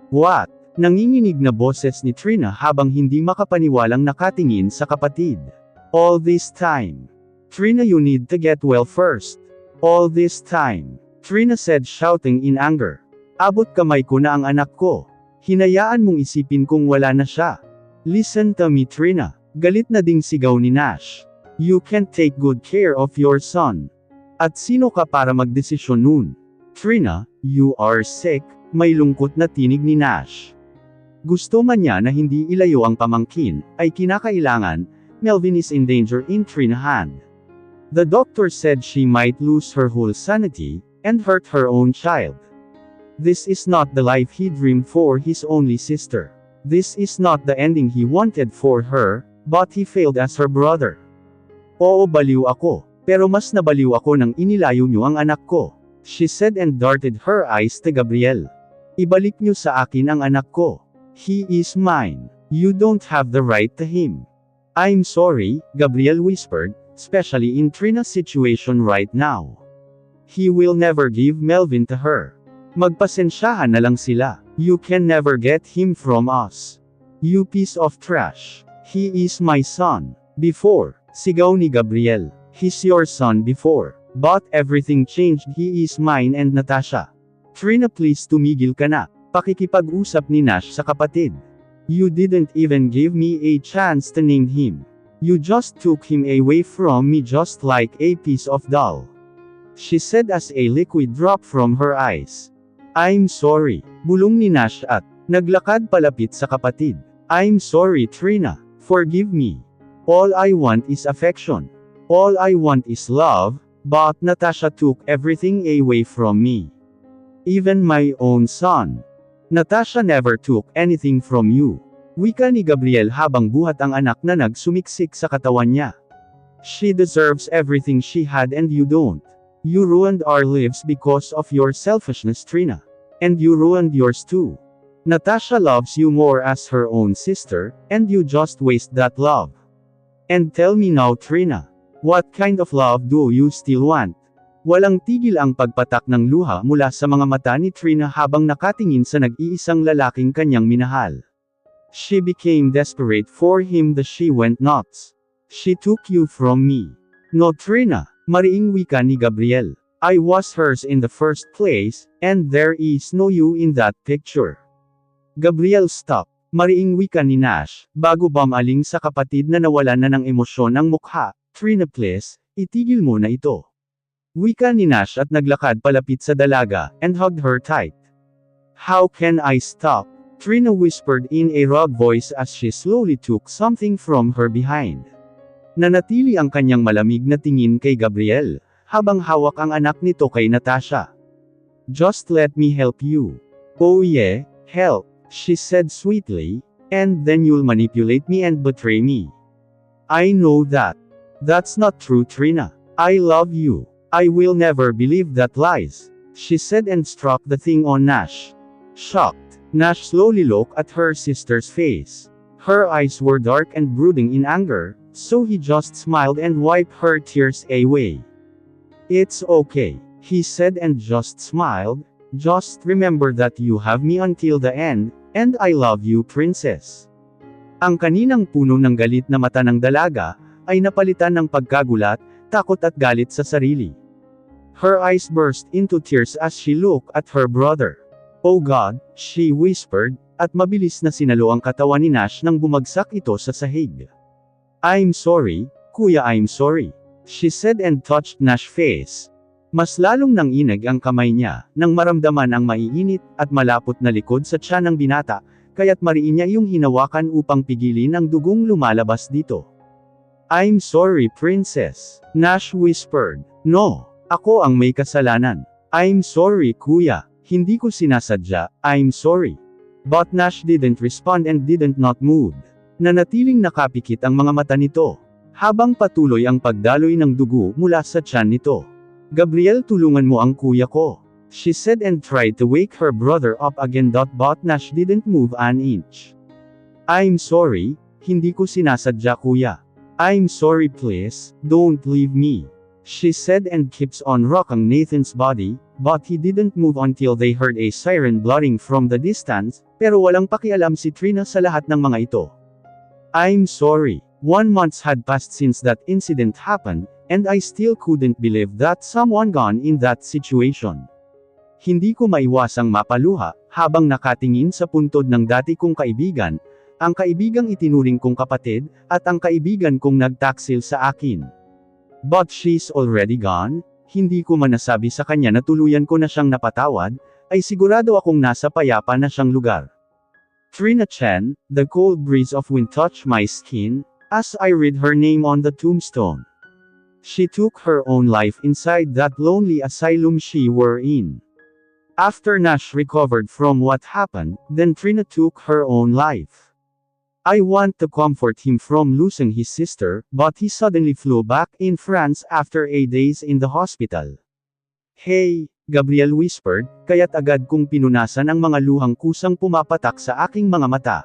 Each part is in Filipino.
What? Nanginginig na boses ni Trina habang hindi makapaniwalang nakatingin sa kapatid. All this time. Trina, you need to get well first. All this time. Trina said, shouting in anger. Abot kamay ko na ang anak ko. Hinayaan mong isipin kung wala na siya. Listen to me, Trina. Galit na ding sigaw ni Nash. You can't take good care of your son. At sino ka para magdesisyon nun? Trina, you are sick, may lungkot na tinig ni Nash. Gusto man niya na hindi ilayo ang pamangkin, ay kinakailangan, Melvin is in danger in Trina's hand. The doctor said she might lose her whole sanity, and hurt her own child. This is not the life he dreamed for his only sister. This is not the ending he wanted for her, but he failed as her brother. Oo, baliw ako, pero mas nabaliw ako nang inilayo niyo ang anak ko, she said and darted her eyes to Gabriel. Ibalik niyo sa akin ang anak ko. He is mine. You don't have the right to him. I'm sorry, Gabriel whispered, especially in Trina's situation right now. He will never give Melvin to her. Magpasensyahan na lang sila. You can never get him from us. You piece of trash. He is my son. Before, sigaw ni Gabriel. He's your son before. But everything changed. He is mine and Natasha. Trina, please tumigil ka na. Pakikipag-usap ni Nash sa kapatid. You didn't even give me a chance to name him. You just took him away from me just like a piece of doll. She said as a liquid dropped from her eyes. I'm sorry, bulong ni Nash at naglakad palapit sa kapatid. I'm sorry, Trina. Forgive me. All I want is affection. All I want is love, but Natasha took everything away from me. Even my own son. Natasha never took anything from you. Wika ni Gabriel habang buhat ang anak na nagsumiksik sa katawan niya. She deserves everything she had and you don't. You ruined our lives because of your selfishness, Trina. And you ruined yours too. Natasha loves you more as her own sister, and you just waste that love. And tell me now, Trina, what kind of love do you still want? Walang tigil ang pagpatak ng luha mula sa mga mata ni Trina habang nakatingin sa nag-iisang lalaking kanyang minahal. She became desperate for him that she went nuts. She took you from me. No, Trina, mariing wika ni Gabriel. I was hers in the first place, and there is no you in that picture. Gabriel, stop. Mariing wika ni Nash, bago bumaling sa kapatid na nawalan na ng emosyon ang mukha. Trina, please, itigil mo na ito. Wika ni Nash at naglakad palapit sa dalaga, and hugged her tight. How can I stop? Trina whispered in a rough voice as she slowly took something from her behind. Nanatili ang kanyang malamig na tingin kay Gabriel, habang hawak ang anak nito kay Natasha. Just let me help you. Oh yeah, help, she said sweetly, and then you'll manipulate me and betray me. I know that. That's not true, Trina. I love you. I will never believe that lies, she said and struck the thing on Nash. Shocked, Nash slowly looked at her sister's face. Her eyes were dark and brooding in anger, so he just smiled and wiped her tears away. It's okay, he said and just smiled. Just remember that you have me until the end, and I love you, princess. Ang kaninang puno ng galit na mata ng dalaga, ay napalitan ng pagkagulat, takot at galit sa sarili. Her eyes burst into tears as she looked at her brother. Oh God, she whispered, at mabilis na sinalo ang katawan ni Nash nang bumagsak ito sa sahig. I'm sorry, kuya, I'm sorry, she said and touched Nash's face. Mas lalong nanginag ang kamay niya, nang maramdaman ang maiinit, at malapot na likod sa tiyan ng binata, kaya't mariin niya iyong hinawakan upang pigilin ang dugong lumalabas dito. I'm sorry, princess, Nash whispered. No, ako ang may kasalanan. I'm sorry, kuya, hindi ko sinasadya, I'm sorry. But Nash didn't respond and didn't not move. Nanatiling nakapikit ang mga mata nito, habang patuloy ang pagdaloy ng dugo mula sa tiyan nito. Gabriel, tulungan mo ang kuya ko, she said and tried to wake her brother up again, but Nash didn't move an inch. I'm sorry, hindi ko sinasadya, kuya. I'm sorry, please, don't leave me, she said and keeps on rocking Nathan's body, but he didn't move until they heard a siren blaring from the distance, pero walang pakialam si Trina sa lahat ng mga ito. I'm sorry. 1 month had passed since that incident happened, and I still couldn't believe that someone gone in that situation. Hindi ko maiwasang mapaluha, habang nakatingin sa puntod ng dati kong kaibigan, ang kaibigang itinuring kong kapatid, at ang kaibigan kong nagtaksil sa akin. But she's already gone? Hindi ko man nasabi sa kanya na tuluyan ko na siyang napatawad, ay sigurado akong nasa payapa na siyang lugar. Trina Chen, the cold breeze of wind touched my skin, as I read her name on the tombstone. She took her own life inside that lonely asylum she were in. After Nash recovered from what happened, then Trina took her own life. I want to comfort him from losing his sister, but he suddenly flew back in France after 8 days in the hospital. Hey, Gabriel whispered, kaya't agad kong pinunasan ang mga luhang kusang pumapatak sa aking mga mata.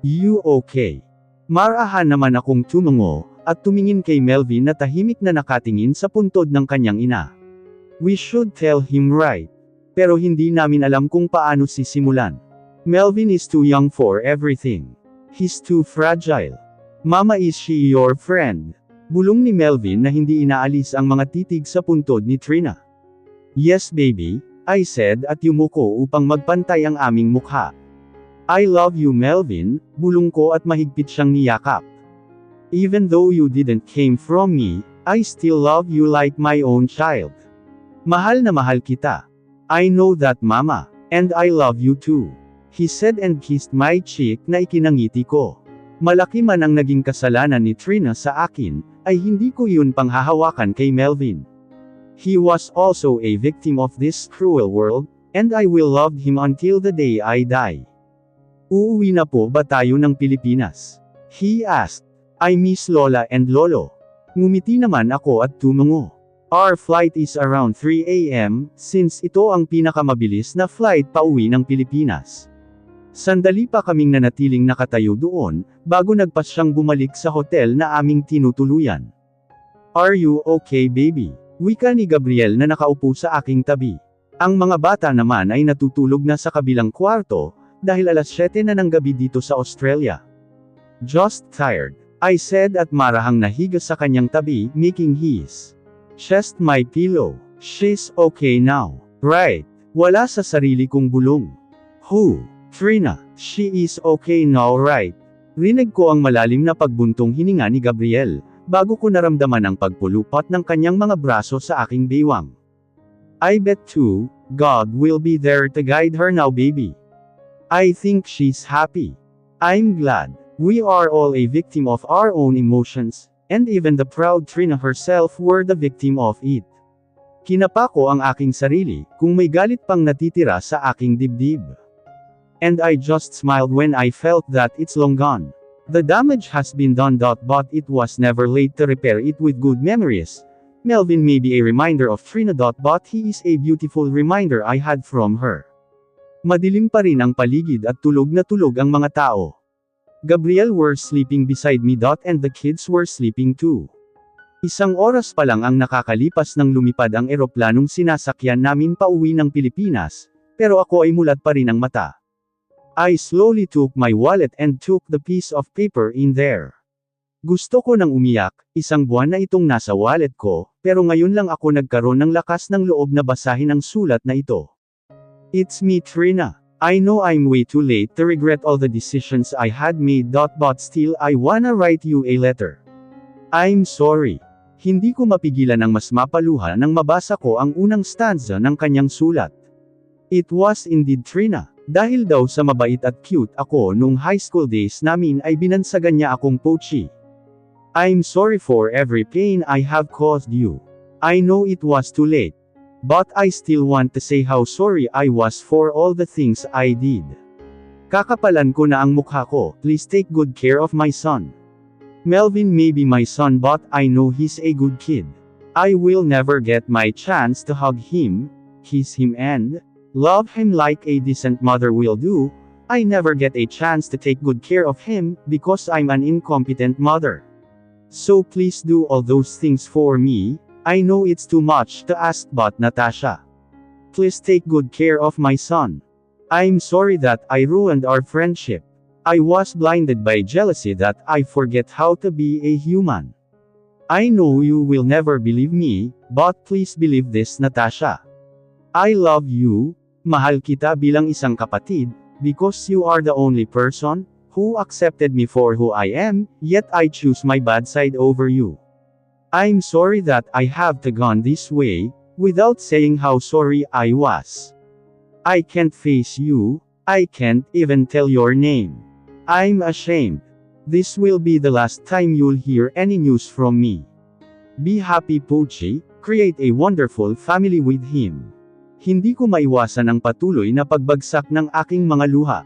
You okay? Marahan naman akong tumungo, at tumingin kay Melvin na tahimik na nakatingin sa puntod ng kanyang ina. We should tell him right. Pero hindi namin alam kung paano sisimulan. Melvin is too young for everything. He's too fragile. Mama, is she your friend? Bulong ni Melvin na hindi inaalis ang mga titig sa puntod ni Trina. Yes baby, I said at yumuko upang magpantay ang aming mukha. I love you Melvin, bulong ko at mahigpit siyang niyakap. Even though you didn't came from me, I still love you like my own child. Mahal na mahal kita. I know that mama, and I love you too. He said and kissed my cheek na ikinangiti ko. Malaki man ang naging kasalanan ni Trina sa akin, ay hindi ko yun panghahawakan kay Melvin. He was also a victim of this cruel world, and I will love him until the day I die. Uuwi na po ba tayo ng Pilipinas? He asked. I miss Lola and Lolo. Ngumiti naman ako at tumungo. Our flight is around 3 a.m., since ito ang pinakamabilis na flight pauwi ng Pilipinas. Sandali pa kaming nanatiling nakatayo doon, bago nagpas siyang bumalik sa hotel na aming tinutuluyan. Are you okay baby? Wika ni Gabriel na nakaupo sa aking tabi. Ang mga bata naman ay natutulog na sa kabilang kwarto, dahil alas 7 na ng gabi dito sa Australia. Just tired, I said at marahang nahiga sa kanyang tabi, making his chest my pillow. She's okay now, right? Wala sa sarili kong bulong. Who? Trina, she is okay now right? Rinig ko ang malalim na pagbuntong hininga ni Gabriel, bago ko naramdaman ang pagpulupat ng kanyang mga braso sa aking baywang. I bet too, God will be there to guide her now baby. I think she's happy. I'm glad. We are all a victim of our own emotions, and even the proud Trina herself were the victim of it. Kinapa ko ang aking sarili, kung may galit pang natitira sa aking dibdib. And I just smiled when I felt that it's long gone. The damage has been done but it was never late to repair it with good memories. Melvin may be a reminder of Trina but he is a beautiful reminder I had from her. Madilim pa rin ang paligid at tulog na tulog ang mga tao. Gabriel were sleeping beside me and the kids were sleeping too. 1 oras pa lang ang nakakalipas nang lumipad ang eroplanong sinasakyan namin pauwi ng Pilipinas, pero ako ay mulat pa rin ang mata. I slowly took my wallet and took the piece of paper in there. Gusto ko nang umiyak, 1 buwan na itong nasa wallet ko, pero ngayon lang ako nagkaroon ng lakas ng loob na basahin ang sulat na ito. It's me Trina. I know I'm way too late to regret all the decisions I had made but still I wanna write you a letter. I'm sorry. Hindi ko mapigilan ang mas mapaluha nang mabasa ko ang unang stanza ng kanyang sulat. It was indeed Trina. Dahil daw sa mabait at cute ako nung high school days namin ay binansagan niya akong pochi. I'm sorry for every pain I have caused you. I know it was too late. But I still want to say how sorry I was for all the things I did. Kakapalan ko na ang mukha ko, please take good care of my son. Melvin may be my son but I know he's a good kid. I will never get my chance to hug him, kiss him and love him like a decent mother will do. I never get a chance to take good care of him, because I'm an incompetent mother. So please do all those things for me. I know it's too much to ask but Natasha. Please take good care of my son. I'm sorry that I ruined our friendship. I was blinded by jealousy that I forget how to be a human. I know you will never believe me, but please believe this, Natasha. I love you, mahal kita bilang isang kapatid, because you are the only person who accepted me for who I am, yet I choose my bad side over you. I'm sorry that I have to gone this way, without saying how sorry I was. I can't face you, I can't even tell your name. I'm ashamed. This will be the last time you'll hear any news from me. Be happy, Pochi, create a wonderful family with him. Hindi ko maiwasan ang patuloy na pagbagsak ng aking mga luha.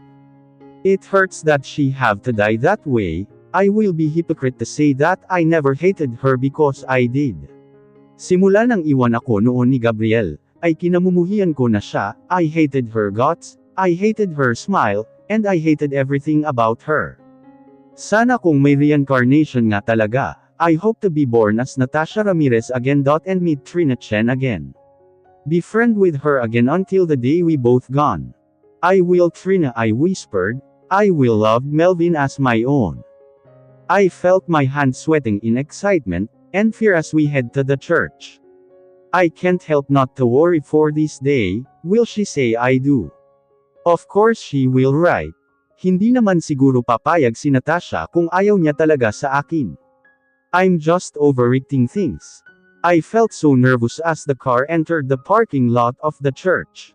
It hurts that she have to die that way. I will be hypocrite to say that I never hated her because I did. Simula nang iwan ako noon ni Gabriel, ay kinamumuhian ko na siya. I hated her guts, I hated her smile, and I hated everything about her. Sana kung may reincarnation nga talaga, I hope to be born as Natasha Ramirez again. And meet Trina Chen again. Be friend with her again until the day we both gone. I will, Trina, I whispered. I will love Melvin as my own. I felt my hands sweating in excitement and fear as we head to the church. I can't help not to worry for this day. Will she say I do? Of course she will, right? Hindi naman siguro papayag si Natasha kung ayaw niya talaga sa akin. I'm just overreacting things. I felt so nervous as the car entered the parking lot of the church.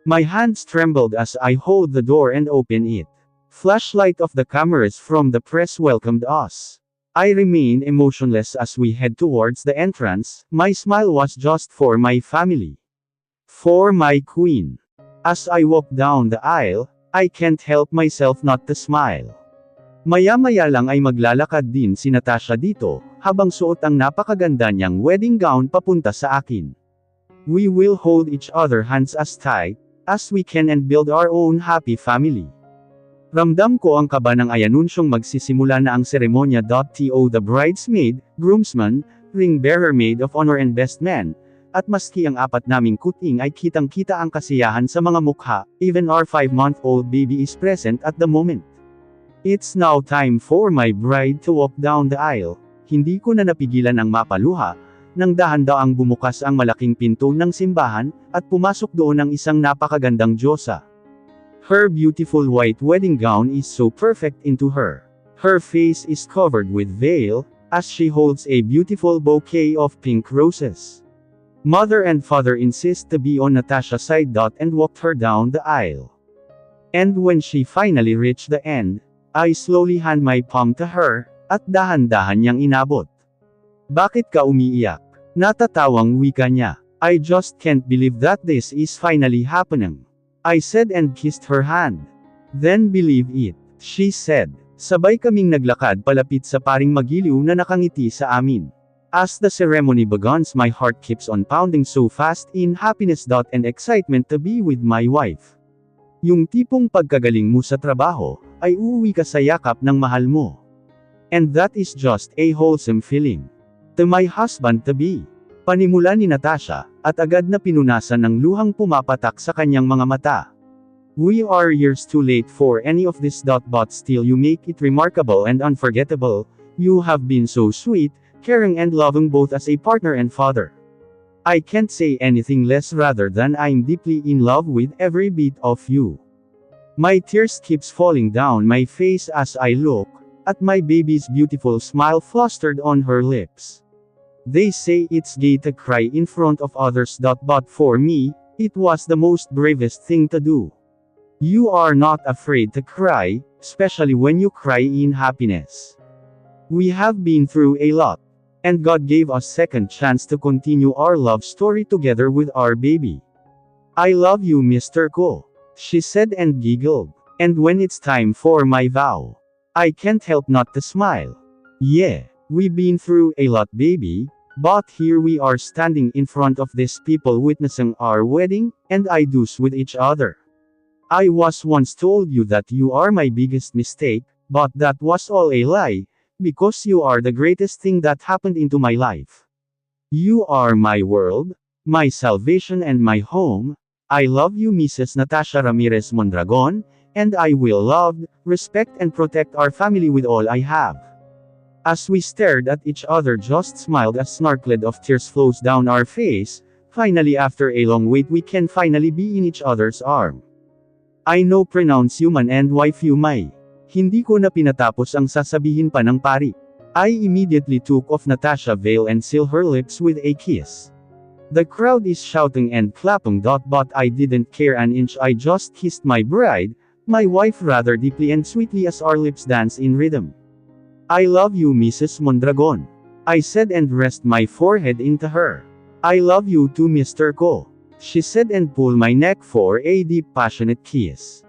My hands trembled as I hold the door and open it. Flashlight of the cameras from the press welcomed us. I remained emotionless as we head towards the entrance. My smile was just for my family. For my queen. As I walk down the aisle, I can't help myself not to smile. Maya-maya lang ay maglalakad din si Natasha dito, habang suot ang napakaganda niyang wedding gown papunta sa akin. We will hold each other hands as tight as we can and build our own happy family. Ramdam ko ang kaba ng ayanunsyong magsisimula na ang seremonya. To the bridesmaid, groomsman, ring bearer, maid of honor and best man, at maski ang apat naming kuting ay kitang-kita ang kasiyahan sa mga mukha, even our 5-month-old baby is present at the moment. It's now time for my bride to walk down the aisle. Hindi ko na napigilan ang mapaluha, nang dahan-daang bumukas ang malaking pinto ng simbahan, at pumasok doon ang isang napakagandang Diyosa. Her beautiful white wedding gown is so perfect into her. Her face is covered with veil, as she holds a beautiful bouquet of pink roses. Mother and father insist to be on Natasha's side. And walked her down the aisle. And when she finally reached the end, I slowly hand my palm to her, at dahan-dahan niyang inabot. Bakit ka umiiyak? Natatawang wika niya. I just can't believe that this is finally happening. I said and kissed her hand. Then believe it, she said. Sabay kaming naglakad palapit sa paring magiliw na nakangiti sa amin. As the ceremony begins, my heart keeps on pounding so fast in happiness. And excitement to be with my wife. Yung tipong pagkagaling mo sa trabaho, ay uuwi ka sa yakap ng mahal mo. And that is just a wholesome feeling. To my husband-to-be. Panimula ni Natasha, at agad na pinunasan ng luhang pumapatak sa kanyang mga mata. We are years too late for any of this. But still you make it remarkable and unforgettable. You have been so sweet, caring and loving both as a partner and father. I can't say anything less rather than I'm deeply in love with every bit of you. My tears keeps falling down my face as I look at my baby's beautiful smile flustered on her lips. They say it's gay to cry in front of others. But for me, it was the most bravest thing to do. You are not afraid to cry, especially when you cry in happiness. We have been through a lot. And God gave us second chance to continue our love story together with our baby. I love you, Mr. Ko, she said and giggled. And when it's time for my vow, I can't help not to smile. Yeah, we've been through a lot, baby, but here we are standing in front of these people witnessing our wedding, and I do's with each other. I was once told you that you are my biggest mistake, but that was all a lie. Because you are the greatest thing that happened into my life. You are my world, my salvation and my home. I love you Mrs. Natasha Ramirez Mondragon, and I will love, respect and protect our family with all I have. As we stared at each other just smiled as snarkled of tears flows down our face, finally after a long wait we can finally be in each other's arm. I know pronounce human and wife you may. Hindi ko na pinatapos ang sasabihin pa ng pari. I immediately took off Natasha's veil and sealed her lips with a kiss. The crowd is shouting and clapping. But I didn't care an inch. I just kissed my bride, my wife rather deeply and sweetly as our lips dance in rhythm. I love you Mrs. Mondragon, I said and rested my forehead into her. I love you too Mr. Ko, she said and pulled my neck for a deep passionate kiss.